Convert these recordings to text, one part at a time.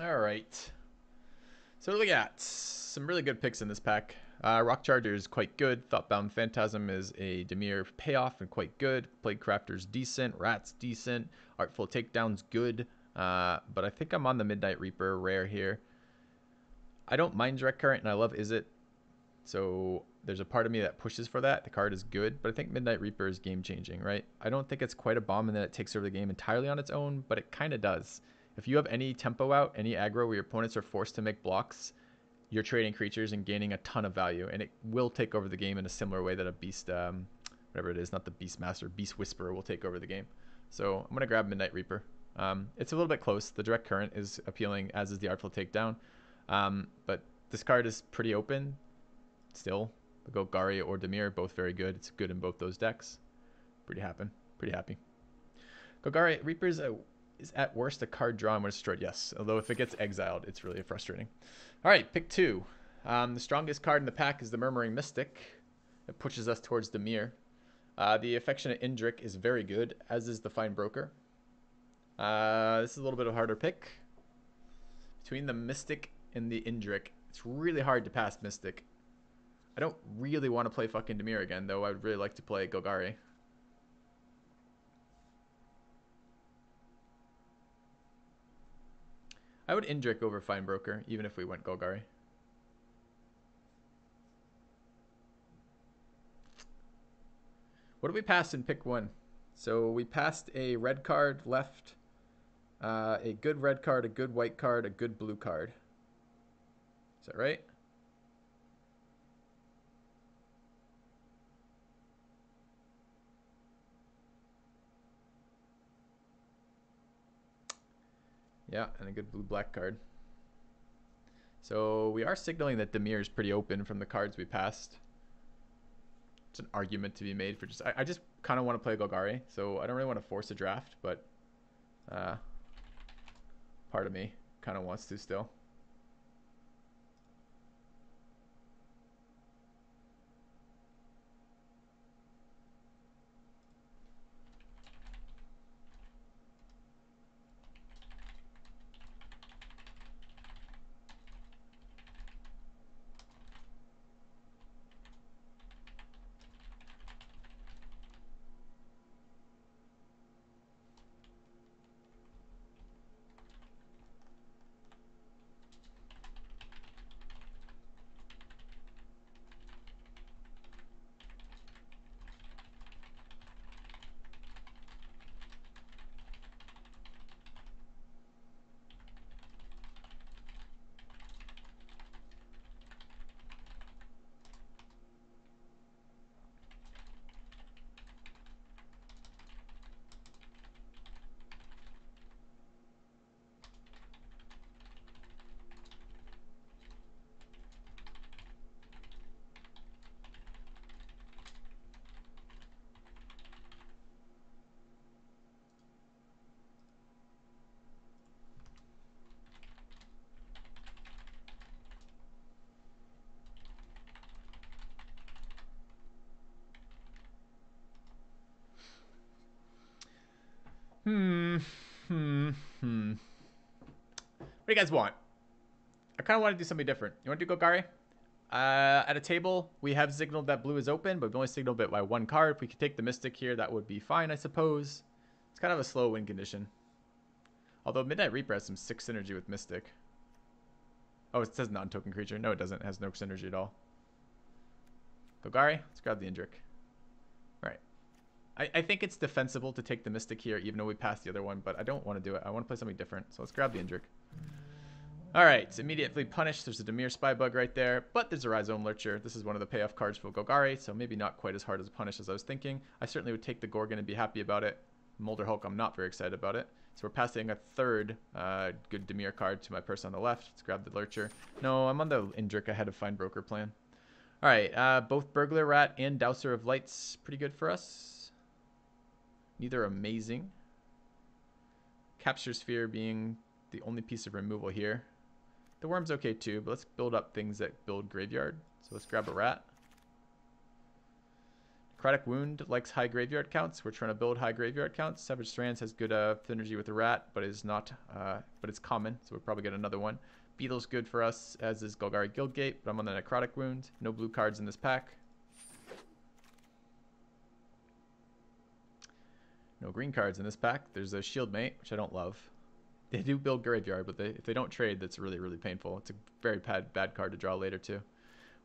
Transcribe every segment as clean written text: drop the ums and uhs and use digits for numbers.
All right. So what do we got? Some really good picks in this pack. Rock Charger is quite good. Thoughtbound Phantasm is a Demir payoff and quite good. Plague Crafter's decent. Rat's decent. Artful Takedown's good. But I think I'm on the Midnight Reaper rare here. I don't mind Direct Current and I love Izzet. So there's a part of me that pushes for that. The card is good, but I think Midnight Reaper is game changing, right? I don't think it's quite a bomb and that it takes over the game entirely on its own, but it kind of does. If you have any tempo out, any aggro where your opponents are forced to make blocks, you're trading creatures and gaining a ton of value, and it will take over the game in a similar way that a Beast, whatever it is, not the Beast Master, Beast Whisperer will take over the game. So I'm going to grab Midnight Reaper. It's a little bit close. The Direct Current is appealing, as is the Artful Takedown. But this card is pretty open still. Golgari or Dimir, both very good. It's good in both those decks. Pretty happy. Golgari Reaper's is at worst a card drawn when it's destroyed. Yes, although if it gets exiled, it's really frustrating. All right, pick 2. The strongest card in the pack is the Murmuring Mystic. It pushes us towards Dimir. The Affectionate Indrik is very good, as is the Fine Broker. This is a little bit of a harder pick. Between the Mystic and the Indrik, it's really hard to pass Mystic. I don't really want to play fucking Dimir again, though. I would really like to play Golgari. I would Indrik over Fine Broker, even if we went Golgari. What did we pass in pick 1? So we passed a red card left, a good red card, a good white card, a good blue card. Is that right? Yeah, and a good blue-black card. So we are signaling that Dimir is pretty open from the cards we passed. It's an argument to be made for just... I just kind of want to play Golgari, so I don't really want to force a draft, but part of me kind of wants to still. What do you guys want? I kind of want to do something different. You want to do Golgari? At a table, we have signaled that blue is open, but we've only signaled it by 1 card. If we could take the Mystic here, that would be fine, I suppose. It's kind of a slow win condition. Although Midnight Reaper has some 6 synergy with Mystic. Oh, it says non-token creature. No, it doesn't. It has no synergy at all. Golgari, let's grab the Indrik. All right. I think it's defensible to take the Mystic here, even though we passed the other one, but I don't want to do it. I want to play something different, so let's grab the Indrik. All right, it's immediately punished. There's a Dimir Spybug right there, but there's a Rhizome Lurcher. This is one of the payoff cards for Golgari, so maybe not quite as hard as a punish as I was thinking. I certainly would take the Gorgon and be happy about it. Molder Hulk, I'm not very excited about it. So we're passing a third good Dimir card to my person on the left. Let's grab the Lurcher. No, I'm on the Indrik ahead of Fine Broker plan. All right, both Burglar Rat and Dowser of Lights, pretty good for us. Neither amazing. Capture Sphere being the only piece of removal here. The Worm's okay too, but let's build up things that build Graveyard. So let's grab a Rat. Necrotic Wound likes high graveyard counts. We're trying to build high graveyard counts. Savage Strands has good synergy with the rat, but is not, but it's common, so we'll probably get another one. Beetle's good for us, as is Golgari Guildgate, but I'm on the Necrotic Wound. No blue cards in this pack. No green cards in this pack. There's a Shieldmate, which I don't love. They do build Graveyard, but if they don't trade, that's really, really painful. It's a very bad card to draw later, too.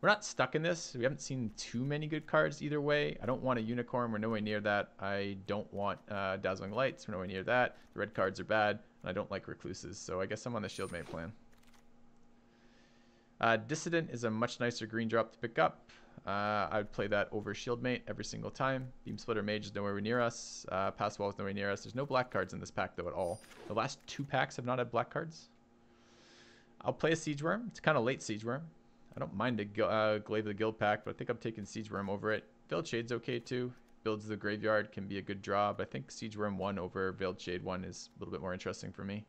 We're not stuck in this. We haven't seen too many good cards either way. I don't want a Unicorn. We're nowhere near that. I don't want Dazzling Lights. We're nowhere near that. The red cards are bad, and I don't like Recluses, so I guess I'm on the Shieldmate plan. Dissident is a much nicer green drop to pick up. I would play that over Shieldmate every single time. Beam Splitter Mage is nowhere near us. Pass Wall is nowhere near us. There's no black cards in this pack, though, at all. The last 2 packs have not had black cards. I'll play a Siege Worm. It's kind of late Siege Worm. I don't mind a Glaive of the Guild pack, but I think I'm taking Siege Worm over it. Veiled Shade's okay, too. Builds the Graveyard, can be a good draw, but I think Siege Worm 1 over Veiled Shade 1 is a little bit more interesting for me.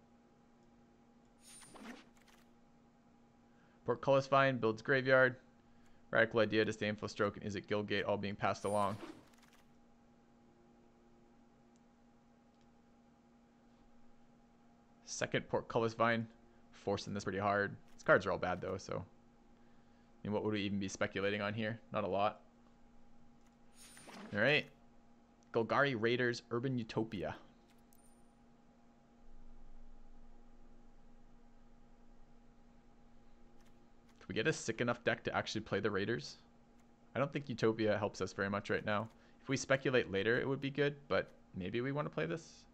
Portcullis Vine builds Graveyard. Radical Idea, Disdainful Stroke, and Is It Guildgate all being passed along. Second Portcullis Vine, forcing this pretty hard. These cards are all bad though, so I mean, what would we even be speculating on here? Not a lot. All right, Golgari Raiders, Urban Utopia. Can we get a sick enough deck to actually play the Raiders? I don't think Utopia helps us very much right now. If we speculate later, it would be good, but maybe we want to play this.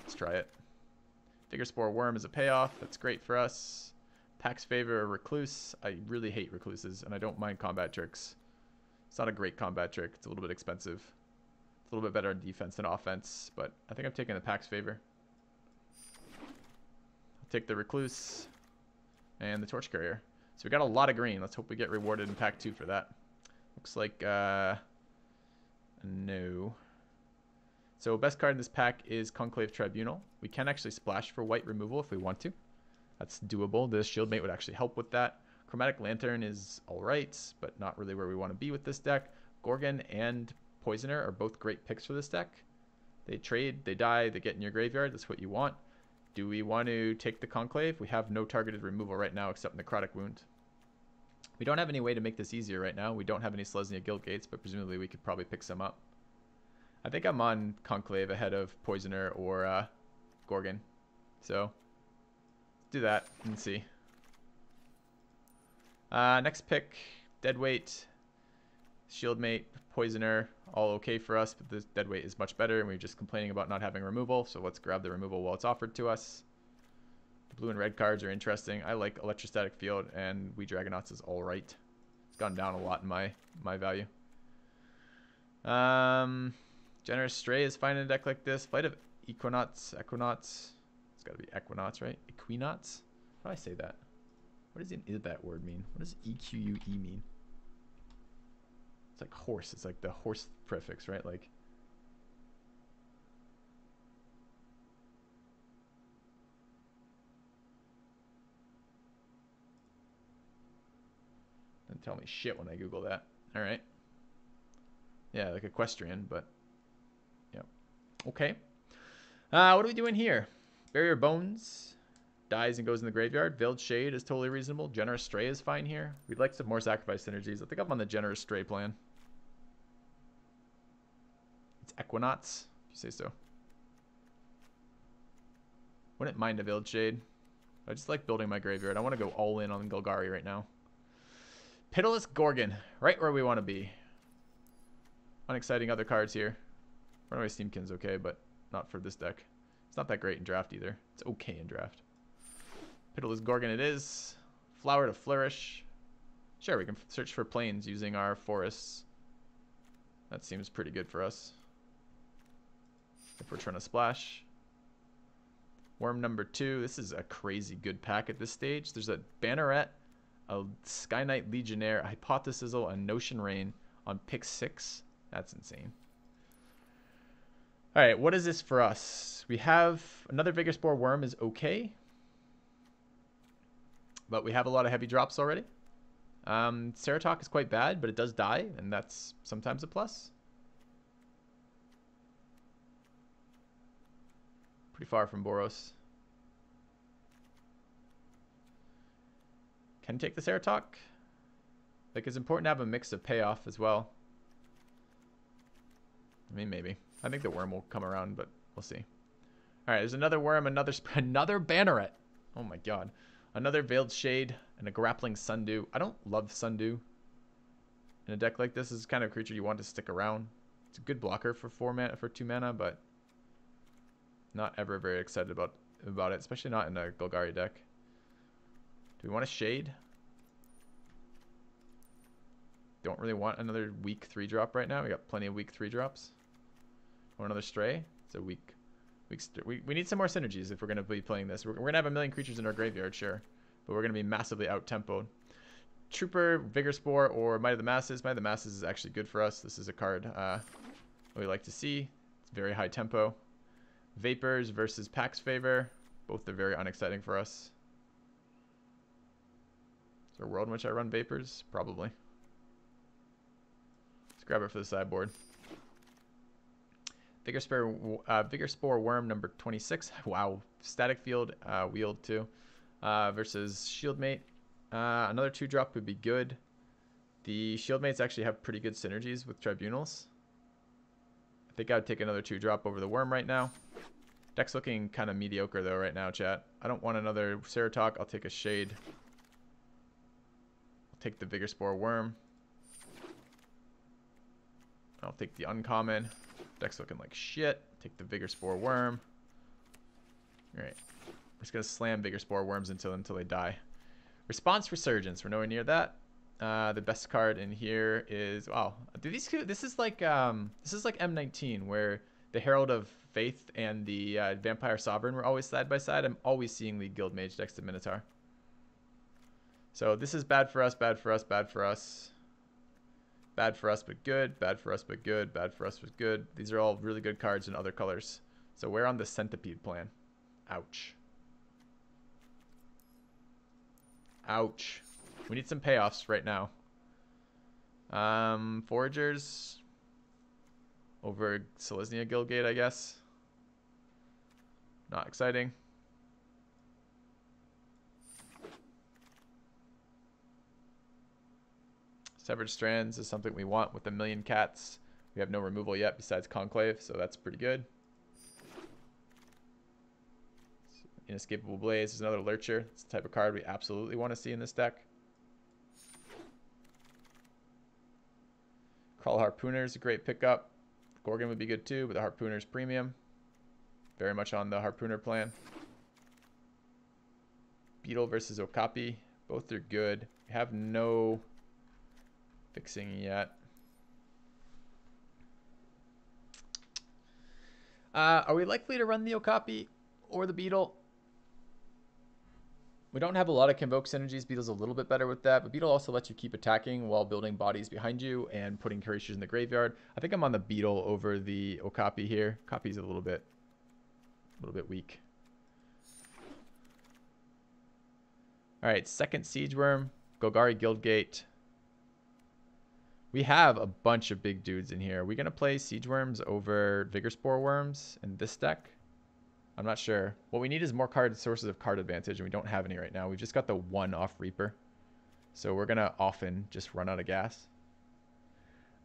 Let's try it. Figure Spore Worm is a payoff. That's great for us. Pax Favor or Recluse. I really hate Recluses, and I don't mind Combat Tricks. It's not a great combat trick. It's a little bit expensive. It's a little bit better on defense than offense, but I think I'm taking the Pax Favor. I'll take the Recluse and the Torch Carrier. So we got a lot of green. Let's hope we get rewarded in pack 2 for that. Looks like no. So best card in this pack is Conclave Tribunal. We can actually splash for white removal if we want to. That's doable. The Shieldmate would actually help with that. Chromatic Lantern is alright, but not really where we want to be with this deck. Gorgon and Poisoner are both great picks for this deck. They trade, they die, they get in your graveyard. That's what you want. Do we want to take the Conclave? We have no targeted removal right now except Necrotic Wound. We don't have any way to make this easier right now. We don't have any Selesnya Guildgates, but presumably we could probably pick some up. I think I'm on Conclave ahead of Poisoner or Gorgon. So let's do that and see. Next pick, Deadweight, Shieldmate, Poisoner, all okay for us, but this Deadweight is much better, and we're just complaining about not having removal, so let's grab the removal while it's offered to us. The blue and red cards are interesting. I like Electrostatic Field, and We Dragonauts is alright. It's gone down a lot in my value. Generous Stray is fine in a deck like this. Flight of Equinauts. It's got to be Equinauts, right? Equinauts? How do I say that? What does that word mean? What does EQUE mean? It's like horse. It's like the horse prefix, right? Like, don't tell me shit when I Google that. All right. Yeah, like equestrian, but yeah. Okay. What are we doing here? Barrier Bones dies and goes in the graveyard. Veiled Shade is totally reasonable. Generous Stray is fine here. We'd like some more sacrifice synergies. I think I'm on the Generous Stray plan. It's Equinauts, if you say so. Wouldn't mind a Veiled Shade. I just like building my graveyard. I want to go all in on Golgari right now. Pitiless Gorgon, right where we want to be. Unexciting other cards here. Runaway Steamkin's okay, but not for this deck. It's not that great in draft either. It's okay in draft. Pitiless Gorgon it is. Flower to Flourish. Sure, we can search for plains using our forests. That seems pretty good for us. If we're trying to splash. Worm number 2. This is a crazy good pack at this stage. There's a Banneret, a Sky Knight Legionnaire, a Hypothesizzle, a Notion Rain on pick 6. That's insane. All right, what is this for us? We have another Vigor Spore Worm is okay. But we have a lot of heavy drops already. Ceratok is quite bad, but it does die, and that's sometimes a plus. Pretty far from Boros. Can take the Ceratok. Like, it's important to have a mix of payoff as well. I mean, maybe. I think the worm will come around, but we'll see. All right, there's another worm, another Banneret. Oh my god. Another Veiled Shade and a Grappling Sundew. I don't love Sundew in a deck like this. This is kind of a creature you want to stick around. It's a good blocker for 2 mana, but not ever very excited about it, especially not in a Golgari deck. Do we want a Shade? Don't really want another weak 3-drop right now. We got plenty of weak 3-drops. Or another Stray. It's a weak we need some more synergies if we're going to be playing this. We're going to have a million creatures in our graveyard, sure. But we're going to be massively out-tempoed. Trooper, Vigor Spore, or Might of the Masses. Might of the Masses is actually good for us. This is a card we like to see. It's very high tempo. Vapors versus Pax Favor. Both are very unexciting for us. Is there a world in which I run Vapors? Probably. Let's grab it for the sideboard. Vigor Spore Worm number 26. Wow. Static Field, Wield too. Versus Shieldmate. Another 2-drop would be good. The Shieldmates actually have pretty good synergies with Tribunals. I think I would take another 2-drop over the Worm right now. Deck's looking kind of mediocre though right now, chat. I don't want another Ceratok. I'll take a Shade. I'll take the Vigor Spore Worm. I'll take the uncommon. Deck's looking like shit. Take the Vigor Spore Worm. Alright. We're just going to slam Vigor Spore Worms until they die. Response Resurgence. We're nowhere near that. The best card in here is... Wow. This is like M19, where the Herald of Faith and the Vampire Sovereign were always side by side. I'm always seeing the Guild Mage next to Minotaur. So this is bad for us, bad for us, bad for us. Bad for us, but good. Bad for us, but good. Bad for us, but good. These are all really good cards in other colors. So we're on the Centipede plan. Ouch. Ouch. We need some payoffs right now. Foragers over Selesnya Guildgate, I guess. Not exciting. Severed Strands is something we want with a million cats. We have no removal yet besides Conclave, so that's pretty good. Inescapable Blaze is another Lurcher. It's the type of card we absolutely want to see in this deck. Crawl Harpooner is a great pickup. Gorgon would be good too, but the Harpooner's premium. Very much on the Harpooner plan. Beetle versus Okapi. Both are good. We have no fixing yet. Are we likely to run the Okapi or the Beetle? We don't have a lot of Convoke synergies. Beetle's a little bit better with that, but Beetle also lets you keep attacking while building bodies behind you and putting creatures in the graveyard. I think I'm on the Beetle over the Okapi here. Okapi's a little bit weak. All right, second Siege Worm, Golgari Guildgate. We have a bunch of big dudes in here. Are we going to play Siege Worms over Vigor Spore Worms in this deck? I'm not sure. What we need is more sources of card advantage, and we don't have any right now. We've just got the one off Reaper. So we're going to often just run out of gas.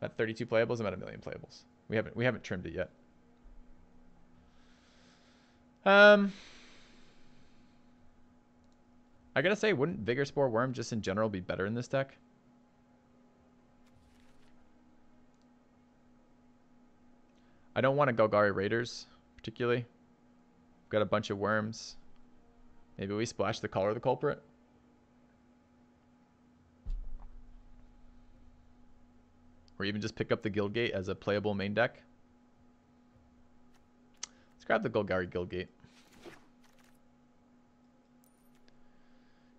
I'm at 32 playables. I'm at 1 million playables. We haven't trimmed it yet. I gotta say, wouldn't Vigor Spore Worm just in general be better in this deck? I don't want a Golgari Raiders, particularly. Got a bunch of worms. Maybe we splash the Color of the Culprit. Or even just pick up the Guildgate as a playable main deck. Let's grab the Golgari Guildgate.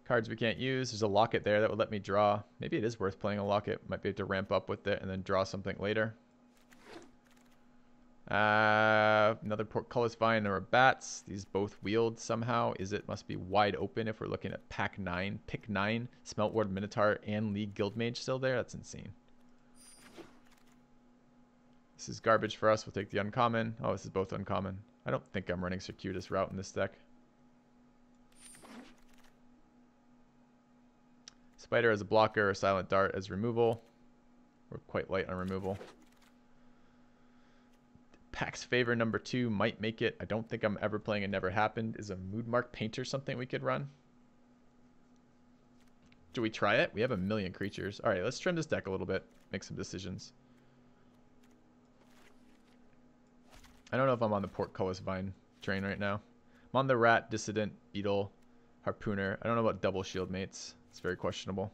Cards we can't use. There's a Locket there that would let me draw. Maybe it is worth playing a Locket. Might be able to ramp up with it and then draw something later. Another portcullis vine or bats. These both wield somehow. Must be wide open if we're looking at pack 9. Pick 9, Smelt Ward Minotaur, and League Guildmage still there. That's insane. This is garbage for us. We'll take the uncommon. Oh, this is both uncommon. I don't think I'm running Circuitous Route in this deck. Spider as a blocker or Silent Dart as removal. We're quite light on removal. Pack's Favor number 2 might make it. I don't think I'm ever playing a Never Happened. Is a Moodmark Painter something we could run? Do we try it? We have a million creatures. All right, let's trim this deck a little bit. Make some decisions. I don't know if I'm on the Portcullis Vine train right now. I'm on the Rat, Dissident, Beetle, Harpooner. I don't know about double shield mates. It's very questionable.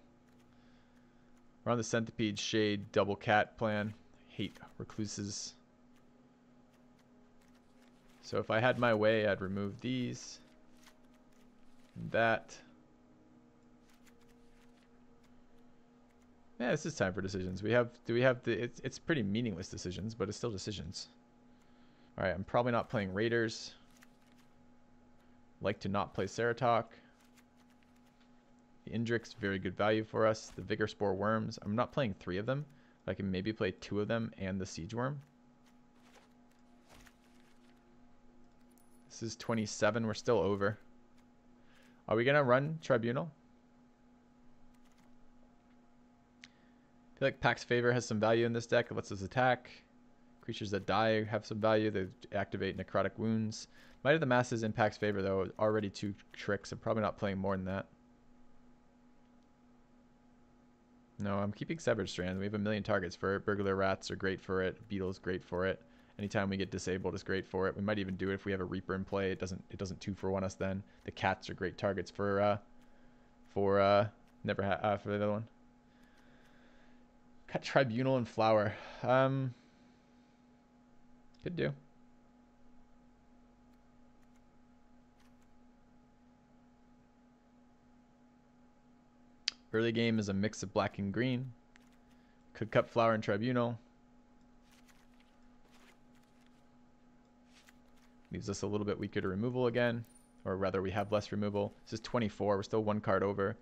We're on the Centipede, Shade, Double Cat plan. Hate Recluses. So if I had my way, I'd remove these. And that. Yeah, this is time for decisions. It's pretty meaningless decisions, but it's still decisions. All right, I'm probably not playing Raiders. Like to not play Ceratok. The Indrix, very good value for us. The Vigor Spore Worms. I'm not playing 3 of them. I can maybe play 2 of them and the Siege Worm. This is 27. We're still over. Are we going to run Tribunal? I feel like Pack's Favor has some value in this deck. It lets us attack. Creatures that die have some value. They activate Necrotic Wounds. Might of the Masses in Pack's Favor, though, already 2 tricks. I'm probably not playing more than that. No, I'm keeping Severed Strand. We have a million targets for it. Burglar Rats are great for it. Beetle's great for it. Anytime we get disabled is great for it. We might even do it if we have a Reaper in play. It doesn't 2-for-1 us then. The cats are great targets for the other one. Cut Tribunal and Flower. Could do. Early game is a mix of black and green. Could cut Flower and Tribunal. Leaves us a little bit weaker to removal again. Or rather, we have less removal. This is 24. We're still 1 card over.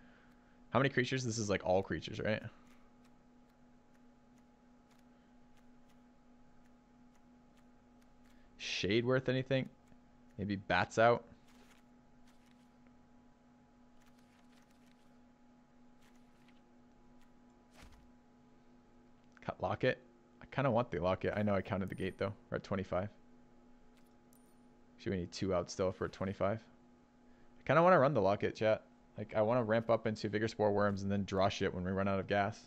How many creatures? This is like all creatures, right? Shade worth anything? Maybe Bats out. Cut Locket. I kind of want the Locket. I know I counted the gate though. We're at 25. Actually, we need 2 out still if we're at 25. I kind of want to run the Locket, chat. Like, I want to ramp up into Vigor Spore Worms and then draw shit when we run out of gas.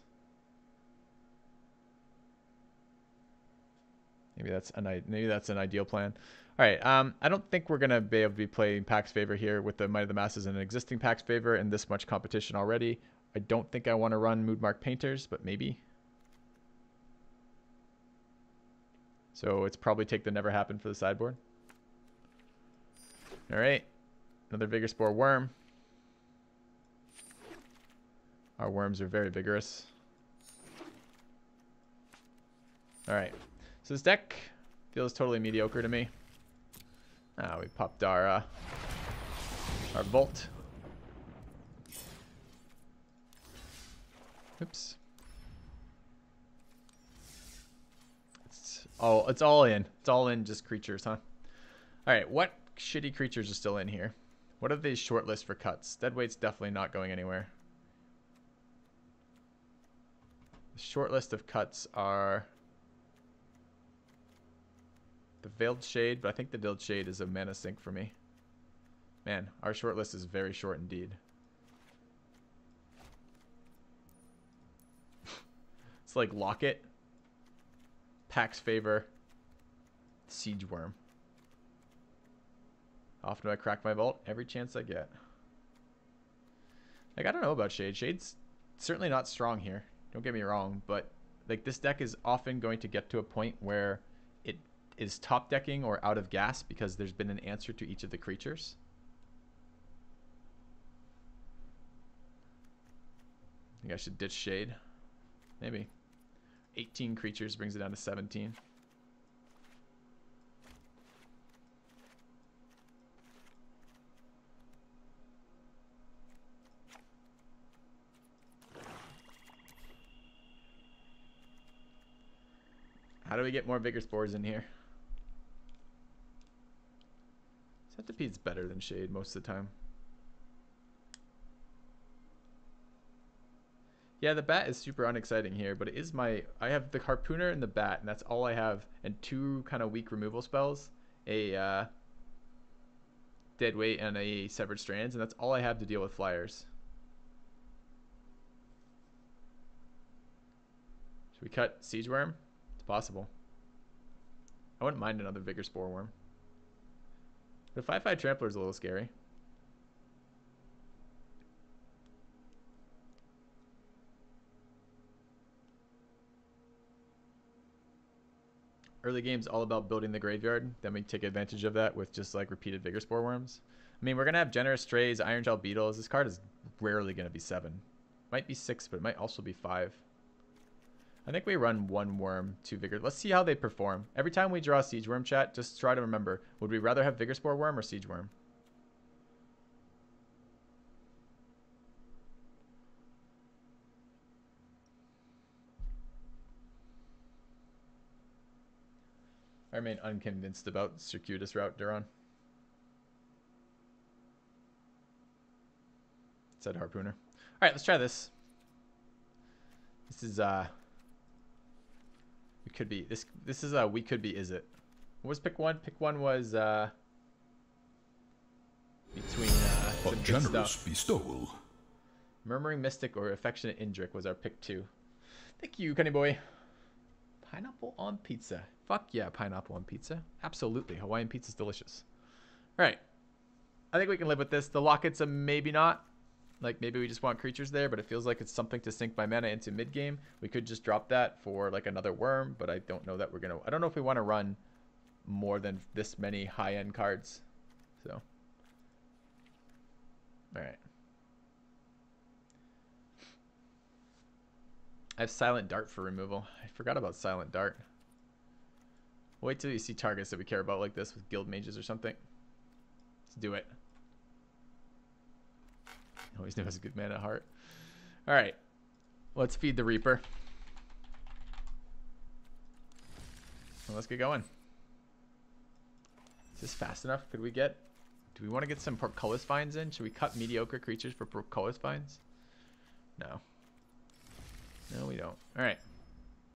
Maybe that's an ideal plan. All right, I don't think we're gonna be able to be playing Pack's Favor here with the Might of the Masses and an existing Pack's Favor and this much competition already. I don't think I want to run Moodmark Painters, but maybe. So it's probably take the Never Happen for the sideboard. All right, another Vigor Spore Worm. Our worms are very vigorous. All right. So this deck feels totally mediocre to me. We popped our Volt. Oops. It's all in. It's all in just creatures, huh? All right, what shitty creatures are still in here? What are these short lists for cuts? Deadweight's definitely not going anywhere. The short list of cuts are the Veiled Shade, but I think the Veiled Shade is a mana sink for me. Man, our short list is very short indeed. It's like Locket, Pack's Favor, Siege Worm. How often do I crack my vault? Every chance I get. Like, I don't know about Shade. Shade's certainly not strong here. Don't get me wrong, but like this deck is often going to get to a point where it is top decking or out of gas because there's been an answer to each of the creatures. I think I should ditch Shade. Maybe. 18 creatures brings it down to 17. How do we get more Vigor Spores in here? Centipede's better than Shade most of the time. Yeah, the bat is super unexciting here, but it is my... I have the Harpooner and the bat, and that's all I have. And 2 kind of weak removal spells. A Dead Weight and a Severed Strands, and that's all I have to deal with flyers. Should we cut Siege Worm? It's possible. I wouldn't mind another Vigor Spore Worm. The 5/5 Trampler is a little scary. Early game's all about building the graveyard. Then we take advantage of that with just like repeated Vigor Spore Worms. I mean, we're going to have Generous Strays, Iron Gel Beetles. This card is rarely going to be 7. Might be 6, but it might also be 5. I think we run 1 Worm, 2 Vigor. Let's see how they perform. Every time we draw a Siege Worm, chat, just try to remember, would we rather have Vigor Spore Worm or Siege Worm? I remain unconvinced about Circuitous Route, Duron. Said Harpooner. Alright, let's try this. This is we could be this is we could be is it. What was pick 1? Pick 1 was between a generous bestowal. Murmuring Mystic or Affectionate Indrik was our pick 2. Thank you, Cunny Boy. Pineapple on pizza. Fuck yeah, pineapple on pizza. Absolutely. Hawaiian pizza's delicious. Alright. I think we can live with this. The Locket's a maybe not. Like, maybe we just want creatures there, but it feels like it's something to sink my mana into mid-game. We could just drop that for, like, another worm, but I don't know that we're going to... I don't know if we want to run more than this many high-end cards. So. Alright. I have Silent Dart for removal. I forgot about Silent Dart. Wait till you see targets that we care about like this with Guild Mages or something. Let's do it. Always knew I was a good man at heart. Alright. Let's feed the Reaper. Well, let's get going. Is this fast enough? Could we get... Do we want to get some Portcullis Vines in? Should we cut mediocre creatures for Portcullis Vines? No. No, we don't. Alright.